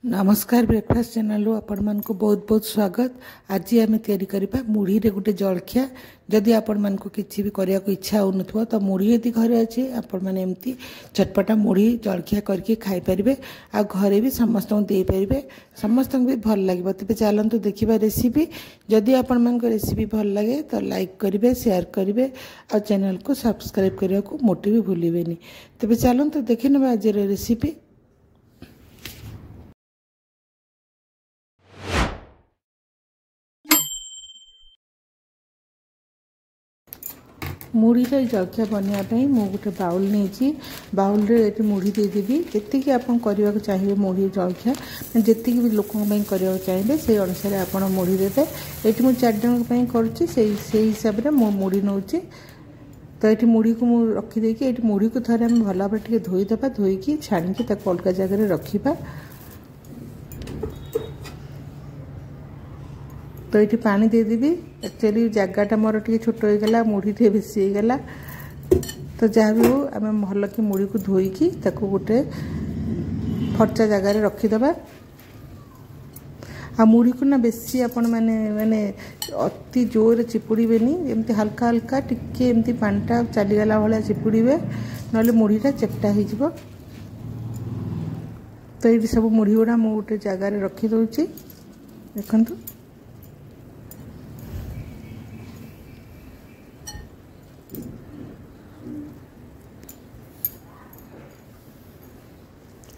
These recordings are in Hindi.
नमस्कार ब्रेकफास्ट चैनल आपण मान को बहुत बहुत स्वागत। आज आम या मुढ़ी रे गोटे जलखिया। जदि आपण मान को किसी भी करने को इच्छा हो तो मुढ़ी यदि घरे अच्छे आपण मैंने एमती चटपटा मुढ़ी जलखिया करके खाई पारे आ घरे भी समस्त दे पारे, समस्त भी भल लगे। तेज चलते देखा रेसिपी। जदि आपण मान रेसिपी भल लगे तो लाइक करेंगे, शेयर करेंगे और चैनल को सब्सक्राइब करने को मोटे भी भूलें। तेज चलते देखी ना आज रेसिपी। मुढ़ी जलखिया बनवाई मुझे गोटे बाउल नहीं, बाउल रे मुढ़ी देदेवी। जी आप चाहिए मुढ़ी जलखिया जी भी लोक करने चाहिए से अनुसार आप मुढ़ी देते। ये मुझे 4 जन कर हिसाब से मुढ़ी नौ। तो ये मुढ़ी को मुझे रखीदे ये मुढ़ी को थे आम भल भाव धोईदे, धोईकी छाणिकी अलग जगह रखा। तो ये पानी देदेवी। एक्चुअली जगटा मोर टे छोट होगा, मुढ़ी टे बेसी होगा। तो जहाँ भी हो आम भल कि मुढ़ी को धोईकी गोटे फर्चा जगार रखीदे। आ मुढ़ी को ना बेसी आपण माने माने अति जोर चिपुड़ेनि, एमती हल्का हल्का टिके एमती पानीटा चलीगला भाया चिपुड़े, ना मुढ़ीटा चेपटा हो। तो ये सब मुढ़ी गुड़ा मुझे गोटे जगार रखीदे। देखु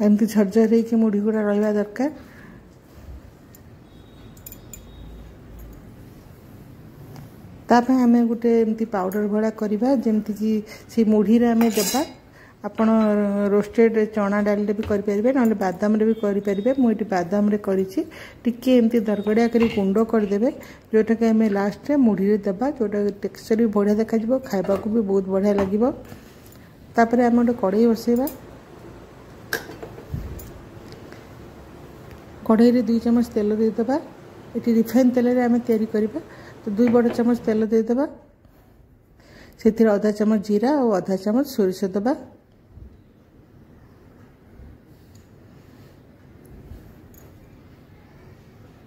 एमती झरझर हो मुढ़ी गुड़ा रहा दरकार। ताप आम गोटे एमती पाउडर भाया करवा जमती कि से मुढ़ी रे आम देवा। आपण रोस्टेड चना डाल भी करें ना बादाम रे भी करें। मुझे बादाम रे करी टिके एमती दरगड़िया कर गुंड करदे, जोटा कि आम लास्ट मुढ़ी रे देवा। जोटा टेक्सचर भी बढ़िया देखा, खावा को भी बहुत बढ़िया लगे। तापर आम गोटे कड़ाई बसैबा। कढ़ाई रे 2 चम्मच तेल देदेबा। ये रिफाइन तेल रे आम तैयारी करबा। तो 2 बड़ चम्मच तेल देदेबा। से आधा चम्मच जीरा और आधा चम्मच सोरिष देबा।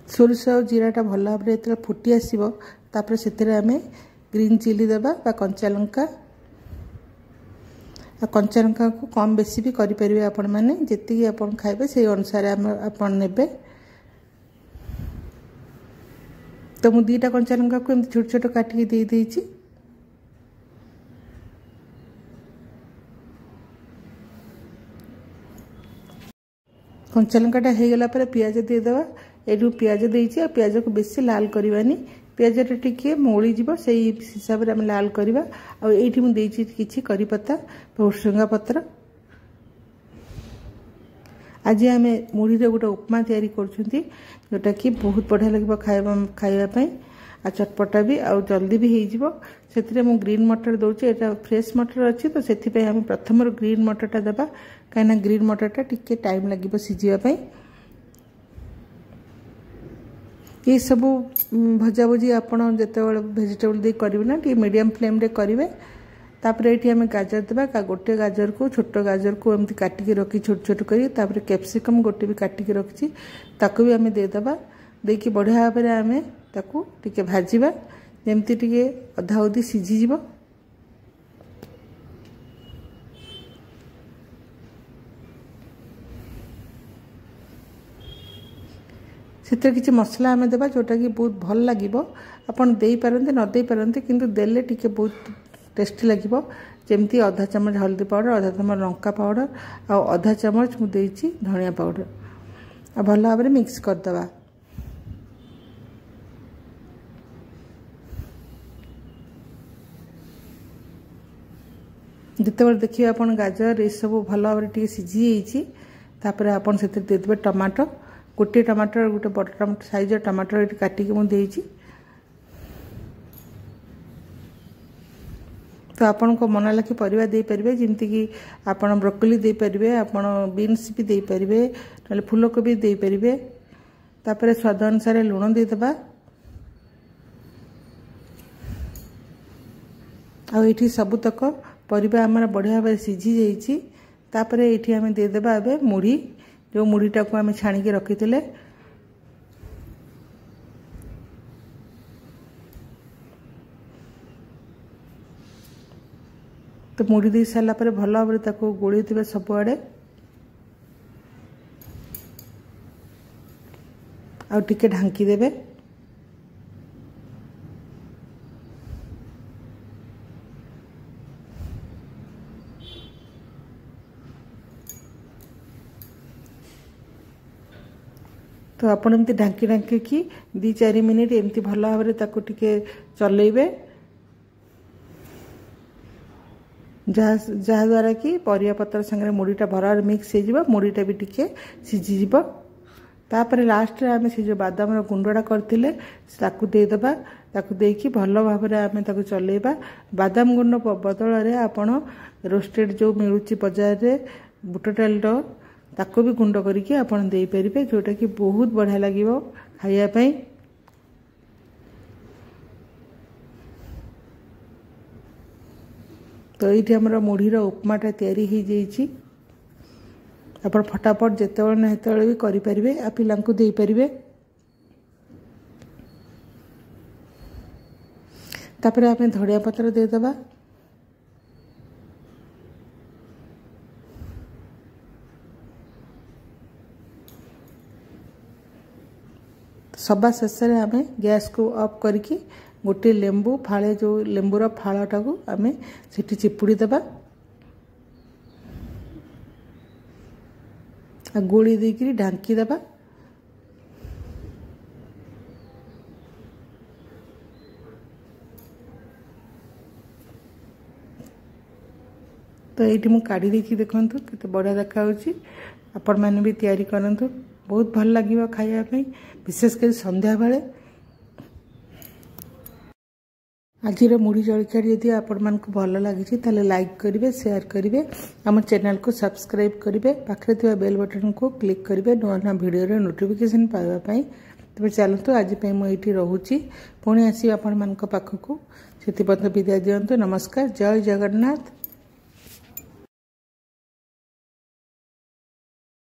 सोरिष और जीराटा भल भाव में फुटी आसो तापर से आम ग्रीन चिली देबा बा कंचा लंका। कंचा लंका को कम बेसी भी करें आपण मैंने जी आप खाइबे से अनुसार आप नेबे। तो मुझे 2टा कंचा लंका को एमती छोट छोट काटिकी दे देइछि। कंचा लंकाटा होगला पियाज देदेबा। ये पियाज देइछि, पियाज को बेसी लाल करवानी। पियाजटा टिके मौली जीव से हिसाब से आम लाल करवा। आठी मुझे किसी करी पत्ता भुसुंगा पत्र। आज आम मुढ़ी रे गोटे उपमा तैयारी करछुंती, जोटा कि बहुत बढ़िया लगे खाइबा आ चटपटा भी आ जल्दी भी हो। से मु ग्रीन मटर दूसरी, यहाँ फ्रेश मटर अच्छी तो से आम प्रथम ग्रीन मटरटा देवा। कहीं ग्रीन मटरटा टिके टाइम लगे सीझापी। ये सब भजा भुजी आपड़ जिते भेजिटेबल दे करेंगे ना टी मीडियम फ्लेम रे करेंगे। तापर ये आम गाजर देवा। गोटे गाजर को छोट गाजर को एमती काटिकी रखी छोट छोट कर। कैप्सिकम गोटे भी काटिकी रखी ताको भी आम देदेबा। देकी बढ़िया भाव में आम ताकू टिके भाजिबा जमती टिके अधा अधी सीझीज। से किसी मसला आम देवा जोटा कि बहुत भल लगे। आपड़ दे पारते न दे पारते किंतु देले टिके बहुत टेस्टी लगे। जमती आधा चम्मच हल्दी पाउडर, आधा चम्मच लंका पाउडर और आधा चम्मच मुझे धनिया पाउडर आ भल भाव में मिक्स करदे। जिते देखिए आप गाजर ये सब भल भाव में सीझी तापर आपन से देदेबे टमाटो। गोटे टमाटर गोटे बड़ टमाटर साइज टमाटर ये काटिकी मुझे। तो आपण को मन लगे परिवा दे पारे जमती कि आप ब्रोकोली दे पारे, आप बीन्स भी दे पारे, ना फूलकोबी दे पारे। तापर स्वाद अनुसार लुण देदेबा। आठी सबुतक परिवा आम बढ़िया भाव सीझी जाइए। तापर ये आम देदेबा मुढ़ी जो मुढ़ीटा को आम छाणिकी रखी तो मुड़ी दे सारा पर भल भाव गोली देवे सबुआड़े आ टिके ढांकी देवे। तो आपण एमती ढांकी ढांकी की 2-4 मिनिट एमती भल भाव टिके चलेबे जहा द्वारा कि परिया पत्र संगे मुड़ीटा भर मिक्स हो मुड़ीटा भी टिके सीझी तापर लास्ट आम से जो बादाम गुंडा करते देदेबा देकी भल भाव आम चलेबा। बादाम गुंड बदल आपण रोस्टेड जो मिलूँ बाजार में बुट डाल ताको भी गुंड करके आपण दे परिबे जोटा कि बहुत बढ़िया लगे खाया पाई। तो ये आमर मुढ़ीर उपमाटा तैयारी हो जाइए। आप फटाफट जिते ना हेत भी करें आ पिला दे पारे। तापर आम धनिया पत्र देदेबा सभा शेष में आम गैस को ऑफ करके गोटे लेंबू फाड़े जो लेंबूर फाड़ाटा को आम से चिपुड़ी देबा गोली देकी ढांकी देबा। तो ये काढ़ी देखी देखु केते बढ़िया देखा आपण मैंने भी तैयारी करंतु बहुत भल लगे खायापी विशेषकर संध्या बेले। आज मुढ़ी जलखिया यदि आपण मानक भल लगी ताले लाइक करेंगे शेयर करेंगे आम चैनल को सब्सक्राइब करेंगे पाखे थी बेल बटन को क्लिक करेंगे नुआ नुआ वीडियो नोटिफिकेशन पाइबापी। तेज चलतु आज मुझे रोची पुणी आस आपण मान पाखक से विदाय दिंतु। नमस्कार। जय जगन्नाथ।